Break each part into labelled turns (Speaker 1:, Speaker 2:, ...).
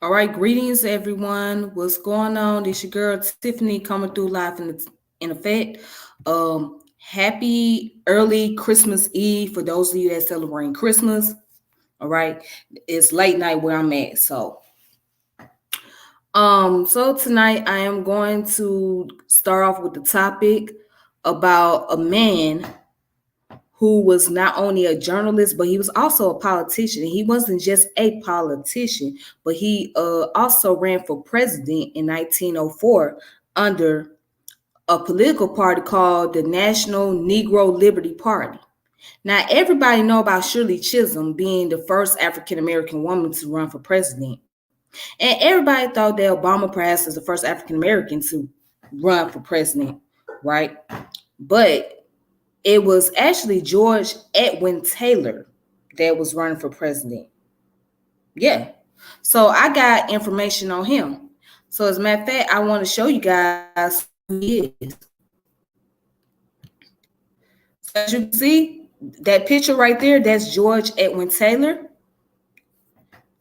Speaker 1: All right, greetings everyone. What's going on? This your girl Tiffany coming through live in effect. Happy early Christmas Eve for those of you that celebrating Christmas. All right, it's late night where I'm at. So tonight I am going to start off with the topic about a man who was not only a journalist, but he was also a politician. And he wasn't just a politician, but he also ran for president in 1904 under a political party called the National Negro Liberty Party. Now, everybody know about Shirley Chisholm being the first African-American woman to run for president. And everybody thought that Obama perhaps was the first African-American to run for president, right? But it was actually George Edwin Taylor that was running for president. Yeah. So I got information on him. So as a matter of fact, I want to show you guys who he is. So as you can see, that picture right there, that's George Edwin Taylor.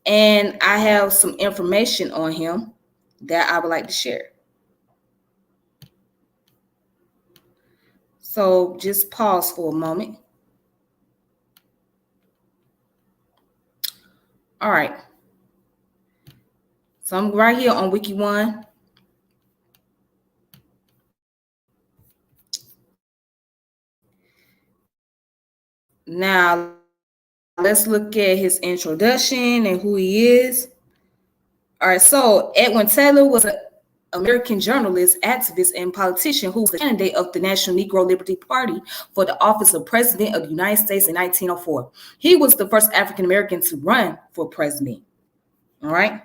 Speaker 1: And I have some information on him that I would like to share. So just pause for a moment. All right. So I'm right here on Wiki One. Now, let's look at his introduction and who he is. All right, so Edwin Taylor was an American journalist, activist, and politician who was the candidate of the National Negro Liberty Party for the office of President of the United States in 1904. He was the first African American to run for president. All right.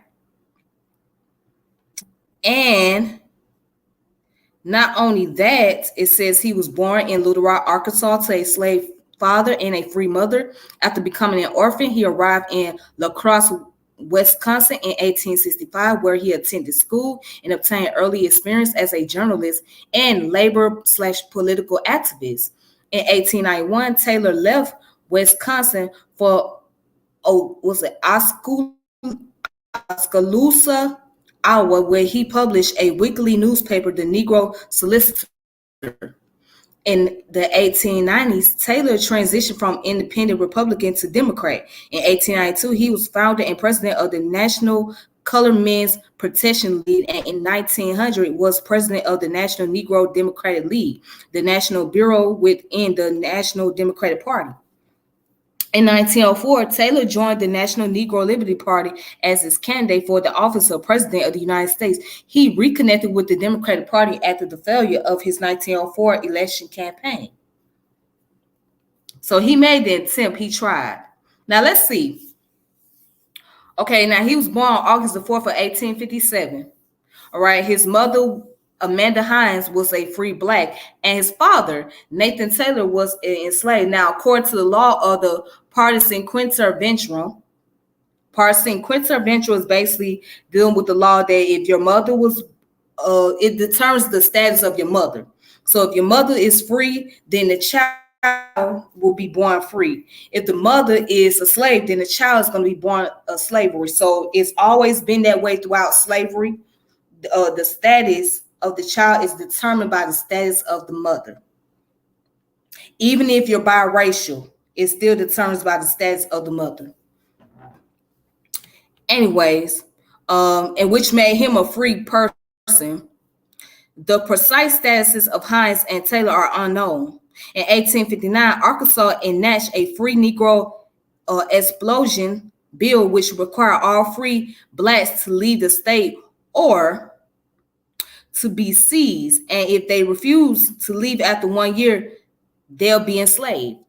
Speaker 1: And not only that, it says he was born in Little Rock, Arkansas, to a slave father and a free mother. After becoming an orphan, he arrived in La Crosse, Wisconsin in 1865, where he attended school and obtained early experience as a journalist and labor/political activist. In 1891, Taylor left Wisconsin for Oskaloosa, Iowa, where he published a weekly newspaper, the Negro Solicitor. In the 1890s, Taylor transitioned from independent Republican to Democrat. In 1892, he was founder and president of the National Colored Men's Protection League, and in 1900 was president of the National Negro Democratic League, the national bureau within the National Democratic Party. In 1904, Taylor joined the National Negro Liberty Party as his candidate for the office of President of the United States. He reconnected with the Democratic Party after the failure of his 1904 election campaign. So he made the attempt, he tried. Now let's see. Okay, now he was born on August the 4th of 1857. All right, his mother, Amanda Hines, was a free black, and his father, Nathan Taylor, was enslaved. Now, according to the law of the partisan quintervention is basically dealing with the law that if your mother was, it determines the status of your mother. So if your mother is free, then the child will be born free. If the mother is a slave, then the child is going to be born a slavery. So it's always been that way throughout slavery. The status of the child is determined by the status of the mother. Even if you're biracial, it still determines by the status of the mother. Anyways, and which made him a free person. The precise statuses of Hines and Taylor are unknown. In 1859, Arkansas enacted a free Negro expulsion bill, which required all free blacks to leave the state or to be seized, and if they refuse to leave after 1 year, they'll be enslaved.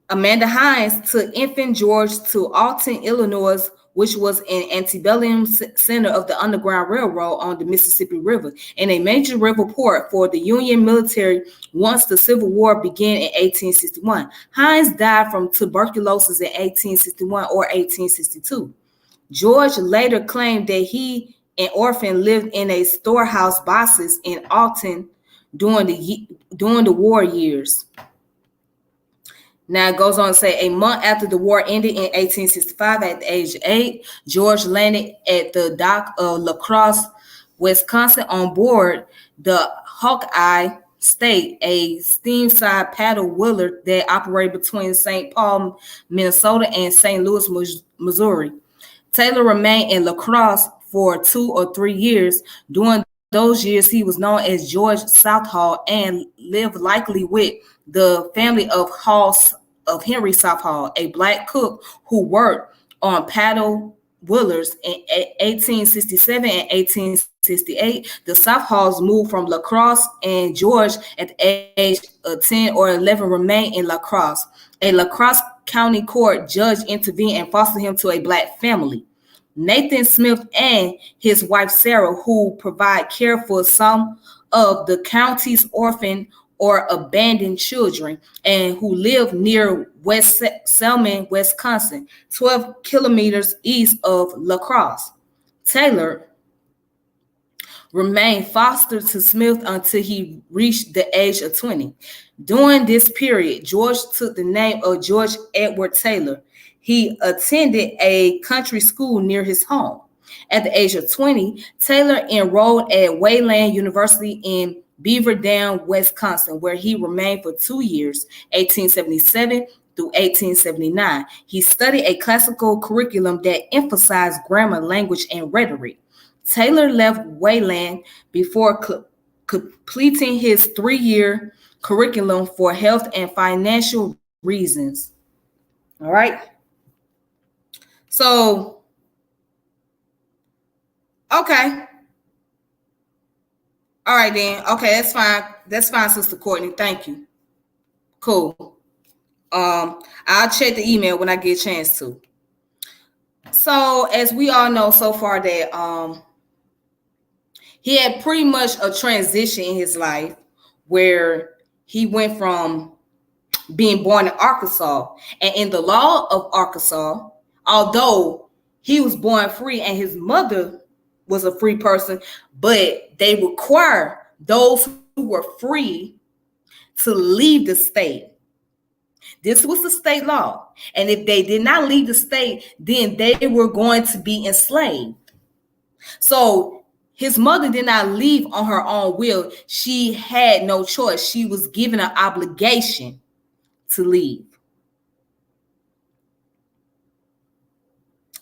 Speaker 1: Amanda Hines took infant George to Alton, Illinois, which was an antebellum center of the Underground Railroad on the Mississippi River, and a major river port for the Union military once the Civil War began in 1861. Hines died from tuberculosis in 1861 or 1862. George later claimed that he, an orphan, lived in a storehouse boxes in Alton during the war years. Now it goes on to say, a month after the war ended in 1865, at the age of 8, George landed at the dock of La Crosse, Wisconsin, on board the Hawkeye State, a steam-side paddle wheeler that operated between St. Paul, Minnesota, and St. Louis, Missouri. Taylor remained in La Crosse for 2 or 3 years. During those years, he was known as George Southall and lived likely with the family of Henry Southall, a black cook who worked on paddle wheelers. In 1867 and 1868, the Southalls moved from La Crosse, and George, at the age of 10 or 11, remained in La Crosse. A La Crosse County Court judge intervened and fostered him to a black family. Nathan Smith and his wife Sarah, who provide care for some of the county's orphan or abandoned children, and who live near West Selman, Wisconsin, 12 kilometers east of La Crosse. Taylor remained foster to Smith until he reached the age of 20. During this period, George took the name of George Edward Taylor. He attended a country school near his home. At the age of 20, Taylor enrolled at Wayland University in Beaver Dam, Wisconsin, where he remained for 2 years, 1877 through 1879. He studied a classical curriculum that emphasized grammar, language, and rhetoric. Taylor left Wayland before completing his 3-year curriculum for health and financial reasons. All right. So, okay. All right, then. Okay, that's fine. That's fine, Sister Courtney. Thank you. Cool. I'll check the email when I get a chance to. So, as we all know so far that he had pretty much a transition in his life where he went from being born in Arkansas, and in the law of Arkansas, although he was born free and his mother was a free person, but they require those who were free to leave the state. This was the state law. And if they did not leave the state, then they were going to be enslaved. So his mother did not leave on her own will. She had no choice. She was given an obligation to leave.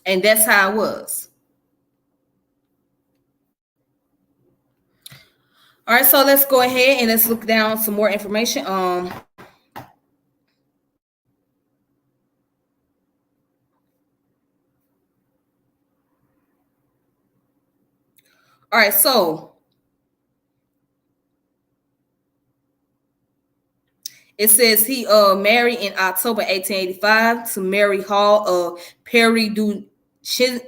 Speaker 1: And that's how it was. All right, so let's go ahead and let's look down some more information. All right, so it says he married in October 1885 to Mary Hall of Perry du Chien,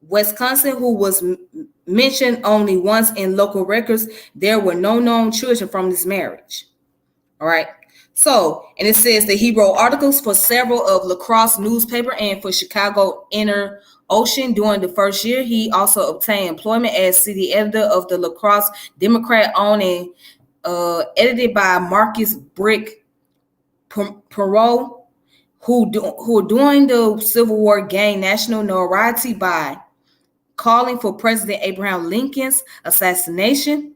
Speaker 1: Wisconsin, who was mentioned only once in local records. There were no known children from this marriage. All right. So, and it says that he wrote articles for several of La Crosse newspaper and for Chicago Inner Ocean. During the first year, he also obtained employment as city editor of the La Crosse Democrat, owned and edited by Marcus Brick Perot, who during the Civil War gained national notoriety by calling for President Abraham Lincoln's assassination.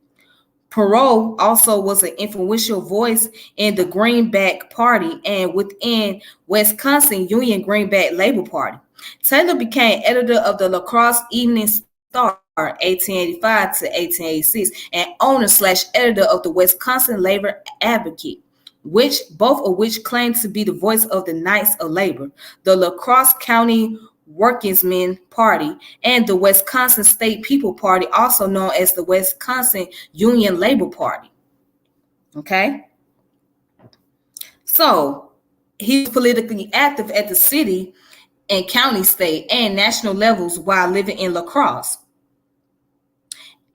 Speaker 1: Perot also was an influential voice in the Greenback Party and within Wisconsin Union Greenback Labor Party. Taylor became editor of the La Crosse Evening Star 1885 to 1886 and owner/editor of the Wisconsin Labor Advocate, both of which claimed to be the voice of the Knights of Labor, the La Crosse County Workingmen's Party, and the Wisconsin State People Party, also known as the Wisconsin Union Labor Party. Okay? So, he was politically active at the city and county, state, and national levels while living in La Crosse.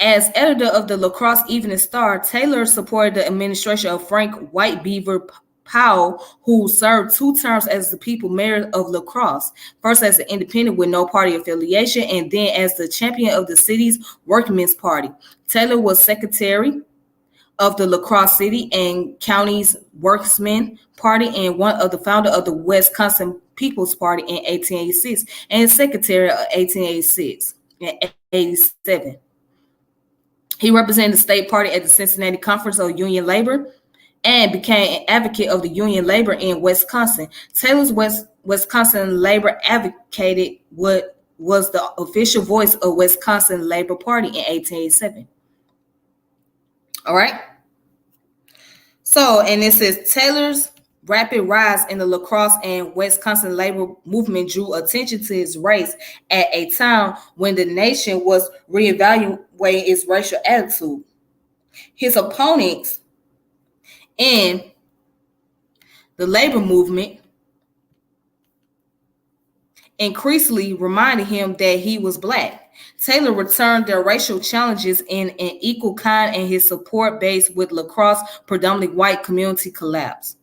Speaker 1: As editor of the La Crosse Evening Star, Taylor supported the administration of Frank White Beaver Powell, who served 2 terms as the people mayor of La Crosse, first as an independent with no party affiliation, and then as the champion of the city's Workmen's Party. Taylor was secretary of the La Crosse City and County's Workmen's Party and one of the founder of the Wisconsin People's Party in 1886 and secretary of 1886 and 87. He represented the state party at the Cincinnati Conference of Union Labor and became an advocate of the Union Labor in Wisconsin. Taylor's Wisconsin Labor advocated what was the official voice of Wisconsin Labor Party in 1887. All right. So, and it says Taylor's rapid rise in the La Crosse and Wisconsin labor movement drew attention to his race at a time when the nation was reevaluating its racial attitude. His opponents in the labor movement increasingly reminded him that he was Black. Taylor returned their racial challenges in an equal kind, and his support base with La Crosse predominantly white community collapsed.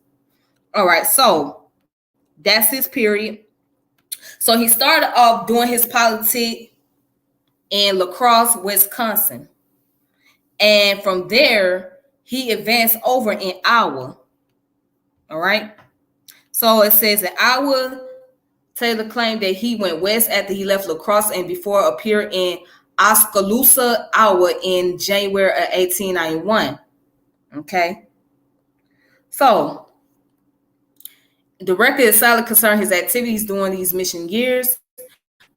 Speaker 1: All right, so that's his period. So he started off doing his politics in La Crosse, Wisconsin. And from there, he advanced over in Iowa. All right. So it says in Iowa, Taylor claimed that he went west after he left La Crosse and before appeared in Oskaloosa, Iowa in January of 1891. Okay. So the record is solid concerning his activities during these mission years.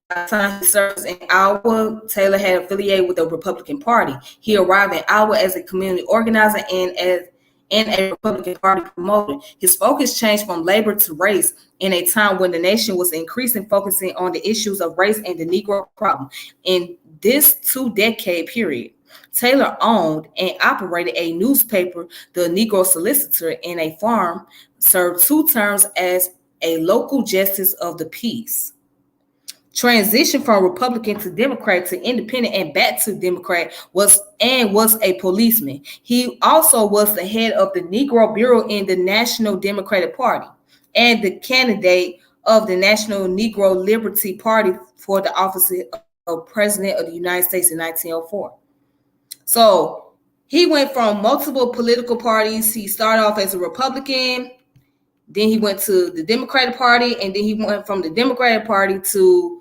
Speaker 1: By the time he served in Iowa, Taylor had affiliated with the Republican Party. He arrived in Iowa as a community organizer and as a Republican Party promoter. His focus changed from labor to race in a time when the nation was increasingly focusing on the issues of race and the Negro problem. In this 2-decade period, Taylor owned and operated a newspaper, the Negro Solicitor, and a farm, served 2 terms as a local justice of the peace. Transition from Republican to Democrat to Independent and back to Democrat was a policeman. He also was the head of the Negro Bureau in the National Democratic Party and the candidate of the National Negro Liberty Party for the office of President of the United States in 1904. So he went from multiple political parties. He started off as a Republican, then he went to the Democratic Party, and then he went from the Democratic Party to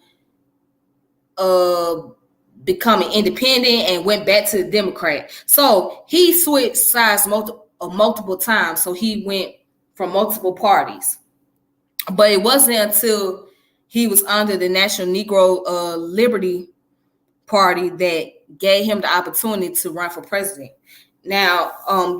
Speaker 1: becoming independent and went back to the Democrat. So he switched sides multiple times. So he went from multiple parties. But it wasn't until he was under the National Negro Liberty Party that gave him the opportunity to run for president. Now,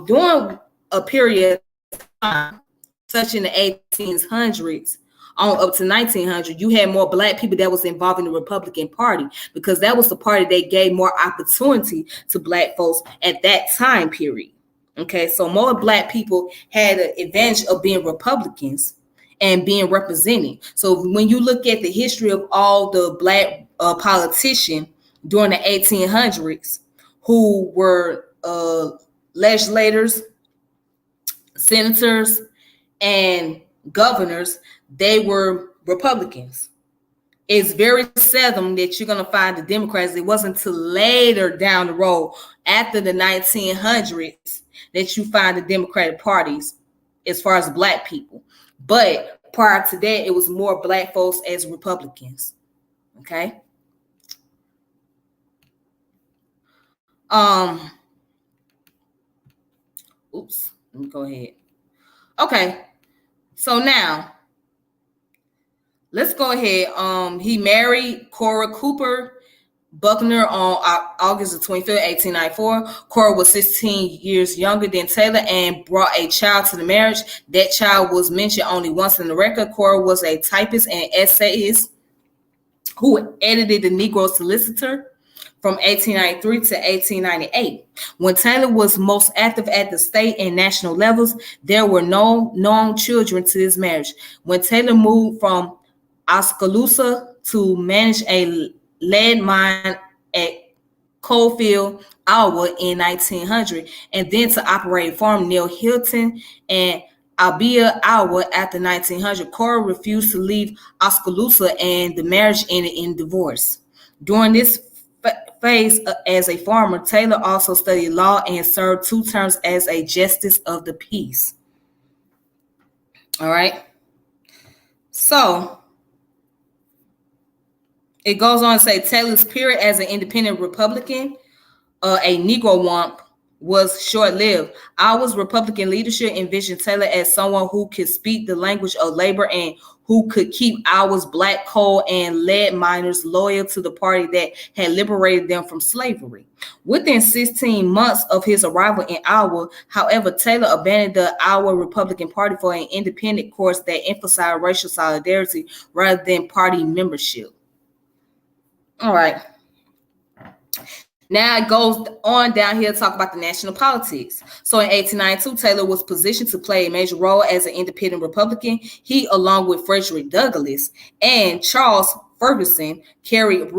Speaker 1: during a period of time, such in the 1800s, on up to 1900, you had more Black people that was involved in the Republican Party because that was the party that gave more opportunity to Black folks at that time period. Okay, so more Black people had an advantage of being Republicans and being represented. So when you look at the history of all the Black politicians during the 1800s who were legislators, senators, and governors, they were Republicans. It's very seldom that you're going to find the Democrats. It wasn't until later down the road, after the 1900s, that you find the Democratic parties as far as Black people. But prior to that, it was more Black folks as Republicans. Okay. Oops, let me go ahead. Okay. So now, let's go ahead. He married Cora Cooper Buckner on August the 25th, 1894. Cora was 16 years younger than Taylor and brought a child to the marriage. That child was mentioned only once in the record. Cora was a typist and essayist who edited the Negro Solicitor from 1893 to 1898. When Taylor was most active at the state and national levels, there were no known children to this marriage. When Taylor moved from Oskaloosa to manage a lead mine at Coalfield, Iowa in 1900, and then to operate a farm near Hilton and Albia, Iowa after 1900, Cora refused to leave Oskaloosa and the marriage ended in divorce. During this phase as a farmer, Taylor also studied law and served 2 terms as a justice of the peace. All right. So it goes on to say Taylor's period as an independent Republican, a Negro wump, was short-lived. Iowa's Republican leadership envisioned Taylor as someone who could speak the language of labor and who could keep Iowa's black coal and lead miners loyal to the party that had liberated them from slavery. Within 16 months of his arrival in Iowa, however, Taylor abandoned the Iowa Republican Party for an independent course that emphasized racial solidarity rather than party membership. All right. Now it goes on down here to talk about the national politics. So in 1892, Taylor was positioned to play a major role as an independent Republican. He, along with Frederick Douglass and Charles Ferguson, carried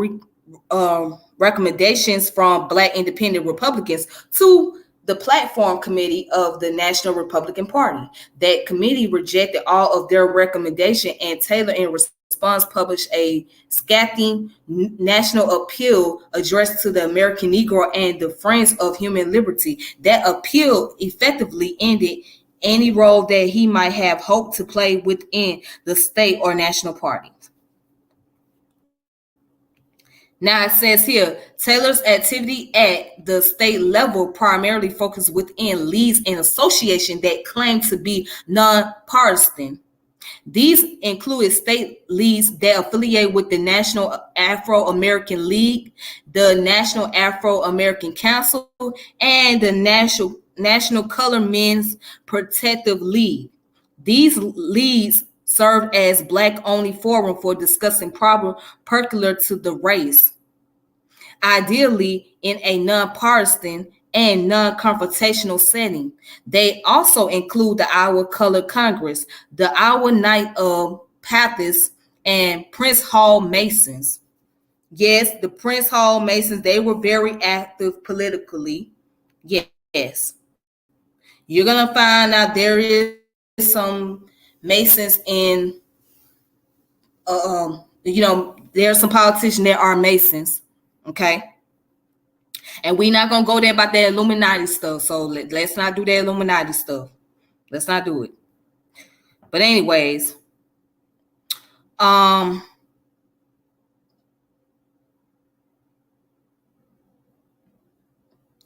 Speaker 1: recommendations from Black independent Republicans to the platform committee of the National Republican Party. That committee rejected all of their recommendations, and Taylor, in response, published a scathing national appeal addressed to the American Negro and the Friends of Human Liberty. That appeal effectively ended any role that he might have hoped to play within the state or national party. Now it says here, Taylor's activity at the state level primarily focused within leagues and associations that claimed to be nonpartisan. These included state leagues that affiliate with the National Afro-American League, the National Afro-American Council, and the National Colored Men's Protective League. These leagues served as Black-only forum for discussing problems peculiar to the race, ideally in a nonpartisan and non-confrontational setting. They also include the Iowa Colored Congress, the Iowa Knight of Pathis, and Prince Hall Masons. Yes, the Prince Hall Masons, they were very active politically. Yes. You're going to find out there is some Masons in, there are some politicians that are Masons, okay? And we're not going to go there about that Illuminati stuff. So let's not do that Illuminati stuff. Let's not do it. But anyways,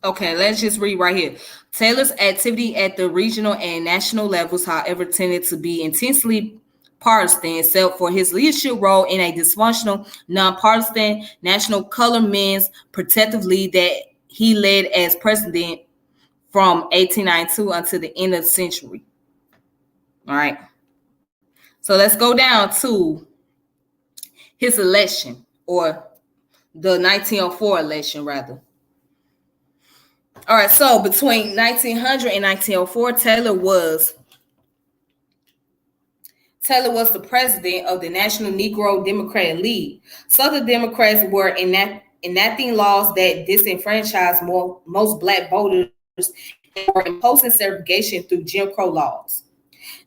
Speaker 1: okay, let's just read right here. Taylor's activity at the regional and national levels, however, tended to be intensely partisan, except for his leadership role in a dysfunctional, nonpartisan National Colored Men's Protective League that he led as president from 1892 until the end of the century. All right. So let's go down to his election, or the 1904 election, rather. All right. So between 1900 and 1904, Taylor was the president of the National Negro Democratic League. Southern Democrats were enacting laws that disenfranchised most Black voters and were imposing segregation through Jim Crow laws.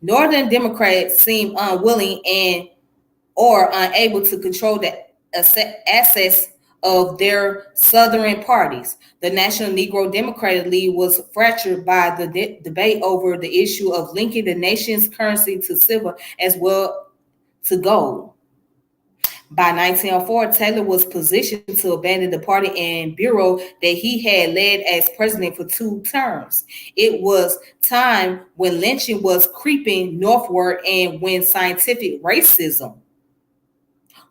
Speaker 1: Northern Democrats seemed unwilling or unable to control the assets of their Southern parties. The National Negro Democratic League was fractured by the debate over the issue of linking the nation's currency to silver as well to gold. By 1904, Taylor was positioned to abandon the party and bureau that he had led as president for 2 terms. It was time when lynching was creeping northward and when scientific racism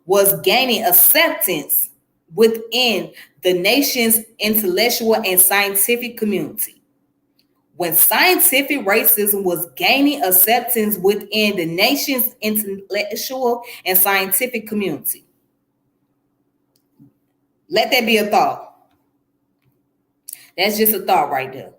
Speaker 1: was gaining acceptance within the nation's intellectual and scientific community. When scientific racism was gaining acceptance within the nation's intellectual and scientific community. Let that be a thought. That's just a thought right there.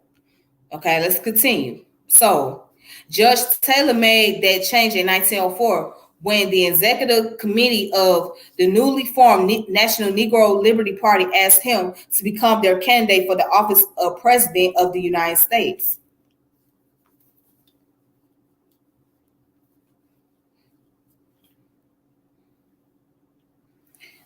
Speaker 1: Okay, let's continue. So, Judge Taylor made that change in 1904 when the executive committee of the newly formed National Negro Liberty Party asked him to become their candidate for the office of President of the United States.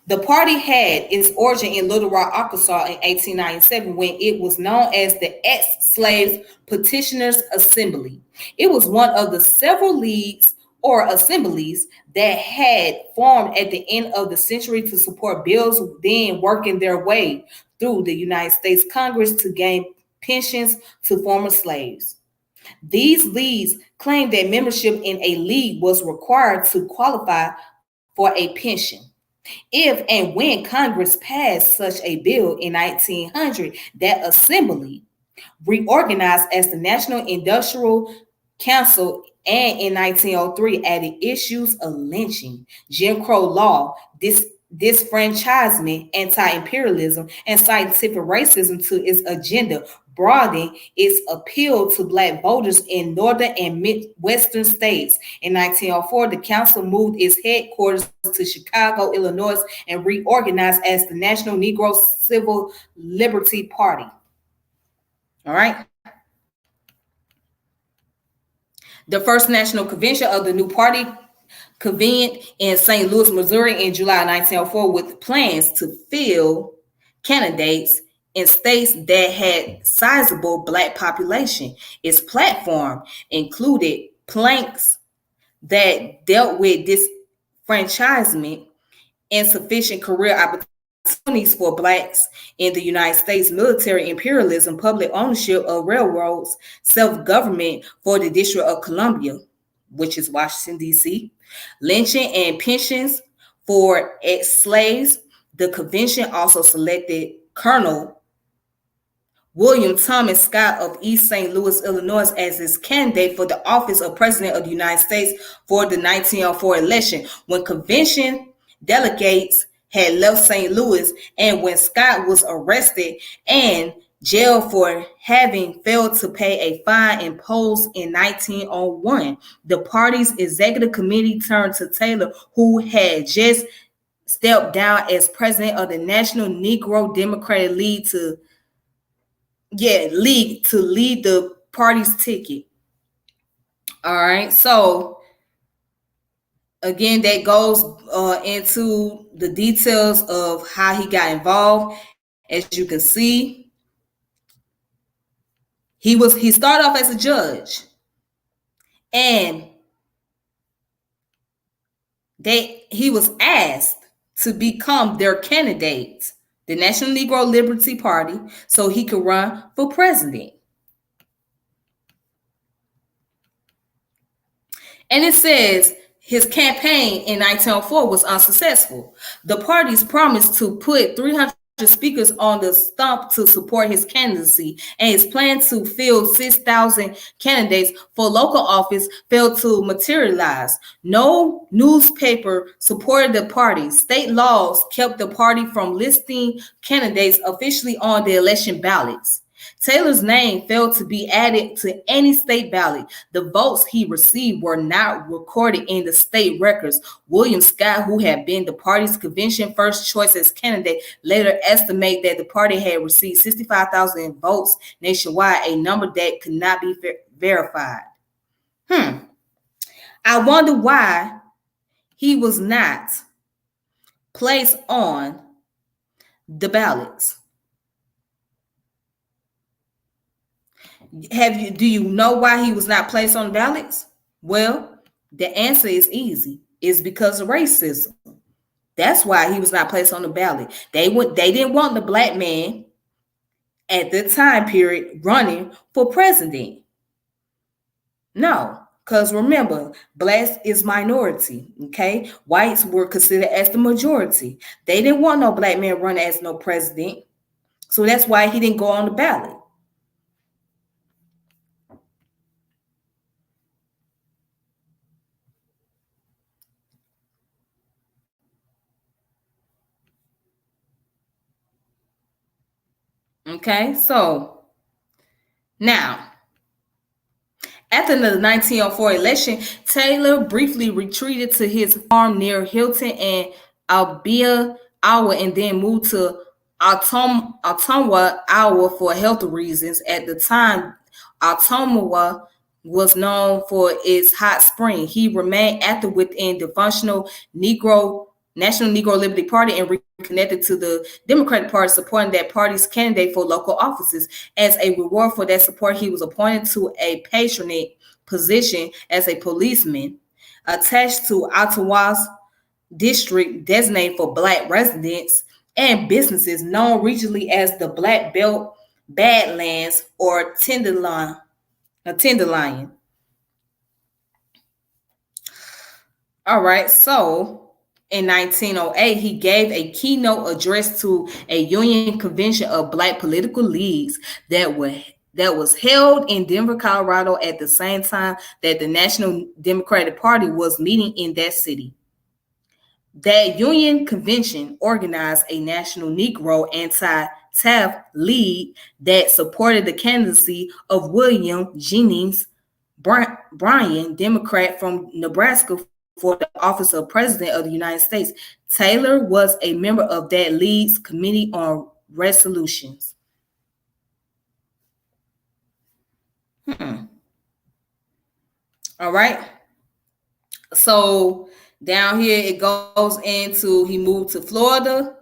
Speaker 1: The party had its origin in Little Rock, Arkansas in 1897 when it was known as the Ex-Slaves Petitioners Assembly. It was one of the several leagues or assemblies that had formed at the end of the century to support bills then working their way through the United States Congress to gain pensions to former slaves. These leagues claimed that membership in a league was required to qualify for a pension. If and when Congress passed such a bill in 1900, that assembly reorganized as the National Industrial Council and in 1903 added issues of lynching, Jim Crow law, disfranchisement, anti-imperialism, and scientific racism to its agenda, broadening its appeal to Black voters in northern and midwestern states. In 1904, the council moved its headquarters to Chicago, Illinois, and reorganized as the National Negro Civil Liberty Party. All right. The first national convention of the new party convened in St. Louis, Missouri in July 1904 with plans to fill candidates in states that had sizable Black population. Its platform included planks that dealt with disfranchisement, insufficient career opportunities for Blacks in the United States, military imperialism, public ownership of railroads, self-government for the District of Columbia, which is Washington, D.C., lynching and pensions for ex-slaves. The convention also selected Colonel William Thomas Scott of East St. Louis, Illinois, as its candidate for the office of President of the United States for the 1904 election. When convention delegates had left St. Louis and when Scott was arrested and jailed for having failed to pay a fine imposed in 1901, the party's executive committee turned to Taylor, who had just stepped down as president of the National Negro Democratic League to lead the party's ticket. All right, so again, that goes into the details of how he got involved. As you can see, he started off as a judge, and he was asked to become their candidate, the National Negro Liberty Party, so he could run for president. And it says his campaign in 1904 was unsuccessful. The party's promise to put 300 speakers on the stump to support his candidacy and his plan to fill 6,000 candidates for local office failed to materialize. No newspaper supported the party. State laws kept the party from listing candidates officially on the election ballots. Taylor's name failed to be added to any state ballot. The votes he received were not recorded in the state records. William Scott, who had been the party's convention first choice as candidate, later estimated that the party had received 65,000 votes nationwide, a number that could not be verified. I wonder why he was not placed on the ballots. Do you know why he was not placed on the ballots? Well, the answer is easy. It's because of racism. That's why he was not placed on the ballot. They didn't want the Black man at the time period running for president. No, because remember, Blacks is minority, okay? Whites were considered as the majority. They didn't want no Black man running as no president. So that's why he didn't go on the ballot. Okay, so now, after the 1904 election, Taylor briefly retreated to his farm near Hilton and Albia, Iowa, and then moved to Ottumwa, Iowa for health reasons. At the time, Ottumwa was known for its hot spring. He remained active within the functional Negro National Negro Liberty Party and reconnected to the Democratic Party, supporting that party's candidate for local offices. As a reward for that support, he was appointed to a patronate position as a policeman attached to Ottawa's district designated for Black residents and businesses, known regionally as the Black Belt Badlands or Tenderloin. All right, so in 1908, he gave a keynote address to a union convention of Black political leagues that was held in Denver, Colorado, at the same time that the National Democratic Party was meeting in that city. That union convention organized a national Negro anti-Taft league that supported the candidacy of William Jennings Bryan, Democrat from Nebraska, for the office of President of the United States. Taylor was a member of that league's Committee on Resolutions. All right. So down here it goes into he moved to Florida.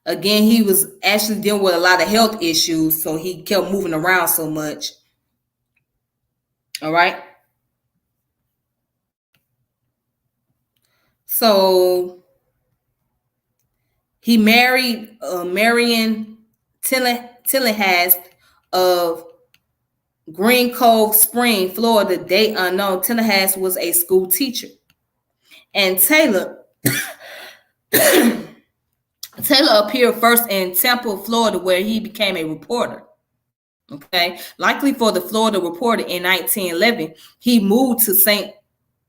Speaker 1: Again, he was actually dealing with a lot of health issues, so he kept moving around so much. All right. So he married Marion Tillinghast of Green Cove Spring, Florida, date unknown. Tillinghast was a school teacher. And Taylor appeared first in Temple, Florida, where he became a reporter. Okay, likely for the Florida Reporter in 1911. He moved to St.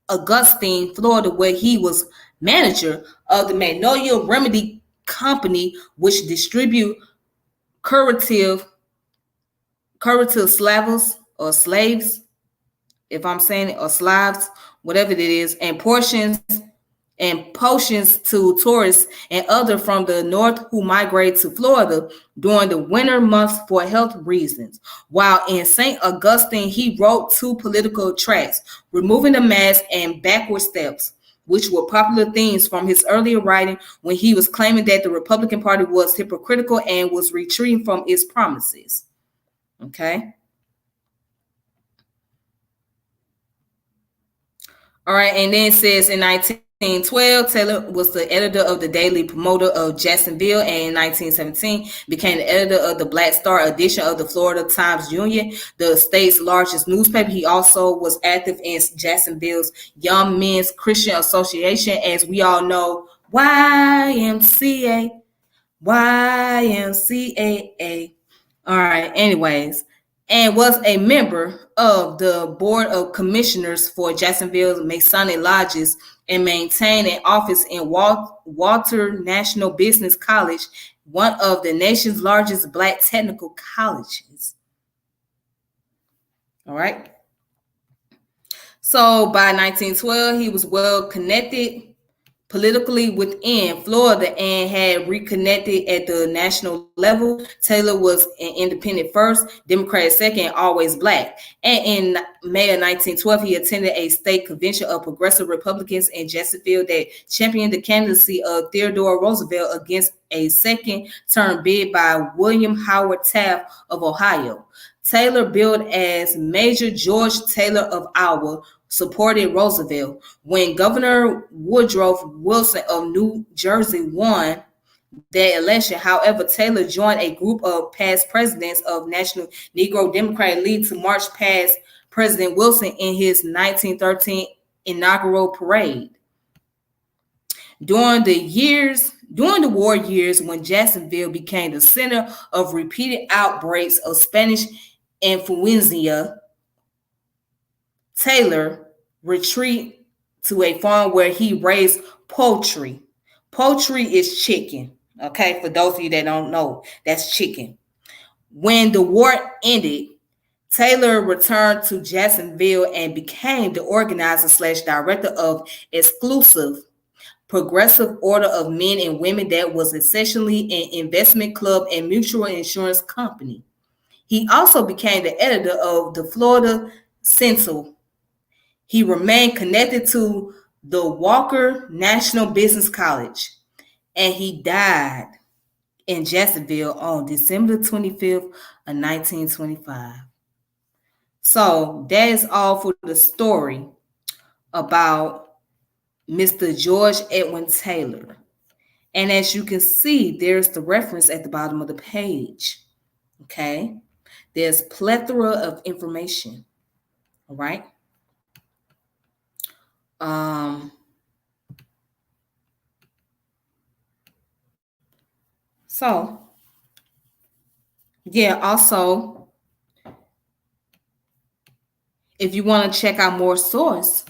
Speaker 1: Augustine, Florida, where he was manager of the Magnolia Remedy Company, which distribute curative slavos or slaves, if I'm saying it, or Slavs, whatever it is, and potions to tourists and other from the north who migrate to Florida during the winter months for health reasons. While in St. Augustine, he wrote 2 political tracts, Removing the Mask and Backward Steps, which were popular themes from his earlier writing when he was claiming that the Republican Party was hypocritical and was retreating from its promises. Okay. All right, and then it says in 1912, Taylor was the editor of the Daily Promoter of Jacksonville, and in 1917 became the editor of the Black Star edition of the Florida Times-Union, the state's largest newspaper. He also was active in Jacksonville's Young Men's Christian Association, as we all know, YMCA. All right, anyways, and was a member of the Board of Commissioners for Jacksonville's Masonic Lodges and maintained an office in Walter National Business College, one of the nation's largest Black technical colleges. All right. So by 1912, he was well connected politically within Florida and had reconnected at the national level. Taylor was an independent first, Democrat second, always Black. And in May of 1912, he attended a state convention of progressive Republicans in Jacksonville that championed the candidacy of Theodore Roosevelt against a second-term bid by William Howard Taft of Ohio. Taylor, billed as Major George Taylor of Iowa, supported Roosevelt. When Governor Woodrow Wilson of New Jersey won that election, however, Taylor joined a group of past presidents of National Negro Democratic League to march past President Wilson in his 1913 inaugural parade. During the war years, when Jacksonville became the center of repeated outbreaks of Spanish influenza, Taylor retreated to a farm where he raised poultry. Poultry is chicken. Okay, for those of you that don't know, that's chicken. When the war ended, Taylor returned to Jacksonville and became the organizer/director of exclusive Progressive Order of Men and Women that was essentially an investment club and mutual insurance company. He also became the editor of the Florida Sentinel. He remained connected to the Walker National Business College, and he died in Jacksonville on December 25th of 1925. So that is all for the story about Mr. George Edwin Taylor. And as you can see, there's the reference at the bottom of the page. Okay. There's plethora of information. All right. So yeah, also, if you want to check out more source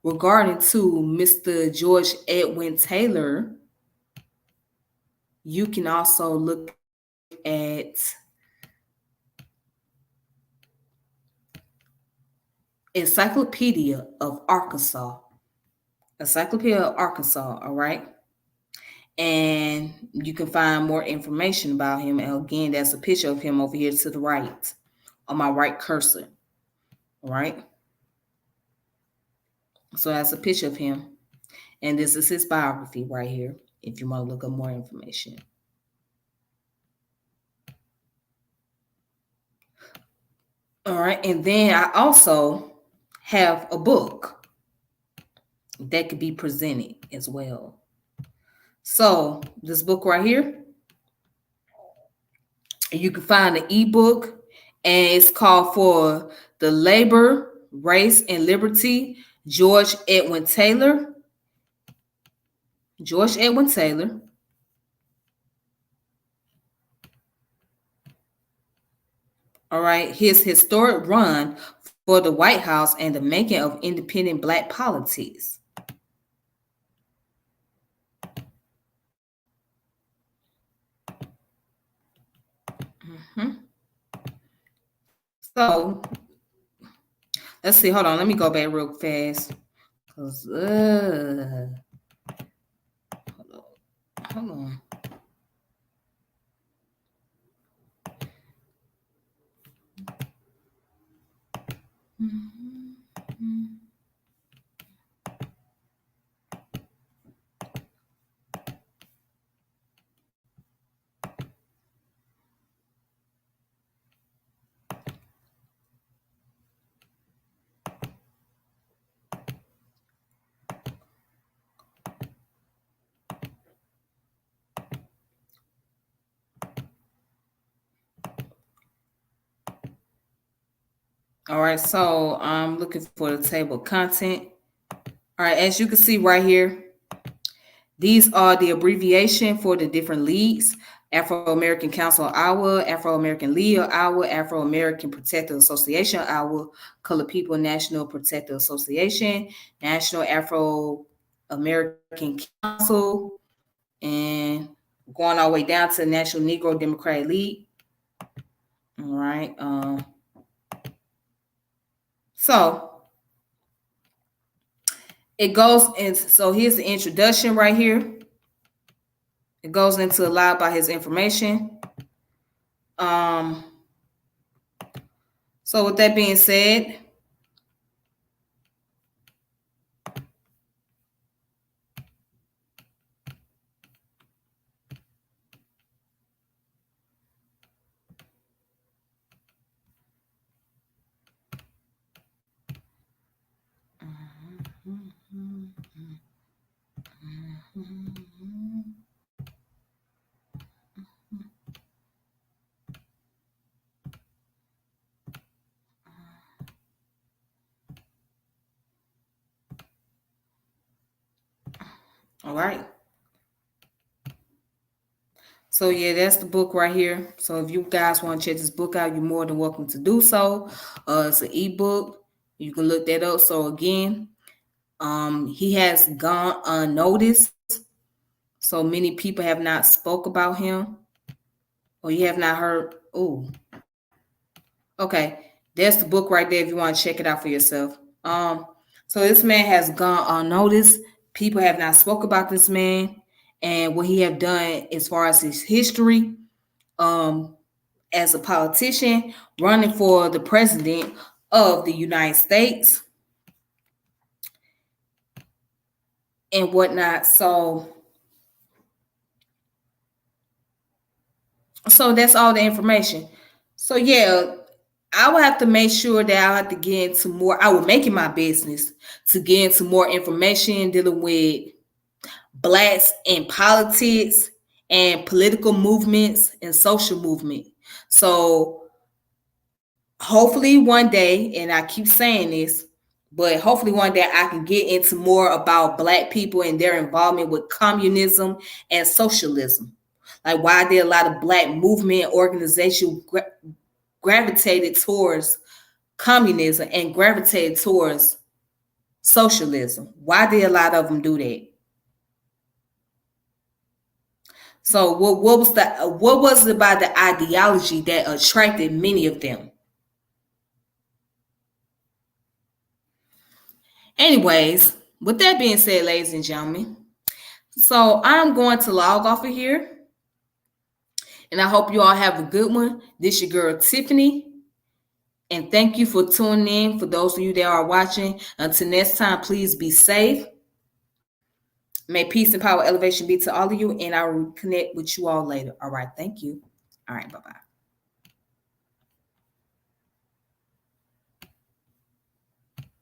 Speaker 1: regarding to Mr. George Edwin Taylor, you can also look at Encyclopedia of Arkansas. Encyclopedia of Arkansas, all right? And you can find more information about him. And again, that's a picture of him over here to the right, on my right cursor, all right? So that's a picture of him. And this is his biography right here, if you want to look up more information. All right, and then I also have a book that could be presented as well. So this book right here, you can find the ebook, and it's called For the Labor, Race, and Liberty, George Edwin Taylor. George Edwin Taylor. All right, his historic run for the White House and the making of independent Black politics. So let's see. Hold on. Let me go back real fast. Cause hold on. All right, so I'm looking for the table of content. All right, as you can see right here, these are the abbreviation for the different leagues: Afro-American Council of Iowa, Afro-American League of Iowa, Afro-American Protective Association of Iowa, Colored People National Protective Association, National Afro-American Council, and going all the way down to the National Negro Democratic League. All right. So it goes in. So here's the introduction right here. It goes into a lot about his information. So with that being said, all right. So yeah, that's the book right here. So if you guys want to check this book out, you're more than welcome to do so. It's an ebook. You can look that up. So again, he has gone unnoticed. So many people have not spoke about him, or you have not heard. Oh, okay. That's the book right there if you want to check it out for yourself. So this man has gone unnoticed. People have not spoke about this man and what he have done as far as his history. As a politician running for the president of the United States. and whatnot. So that's all the information. So yeah, I will have to make sure that I'll have to get into more. I will make it my business to get into more information dealing with blacks in politics and political movements and social movement. So hopefully one day, and I keep saying this, but hopefully one day I can get into more about black people and their involvement with communism and socialism. Like why did a lot of black movement organizations gravitated towards communism and gravitated towards socialism? Why did a lot of them do that? So what was it about the ideology that attracted many of them? Anyways, with that being said, ladies and gentlemen, so I'm going to log off of here, and I hope you all have a good one. This your girl Tiffany, and thank you for tuning in. For those of you that are watching, until next time, please be safe. May peace and power elevation be to all of you, and I will connect with you all later. All right, thank you. All right, bye-bye.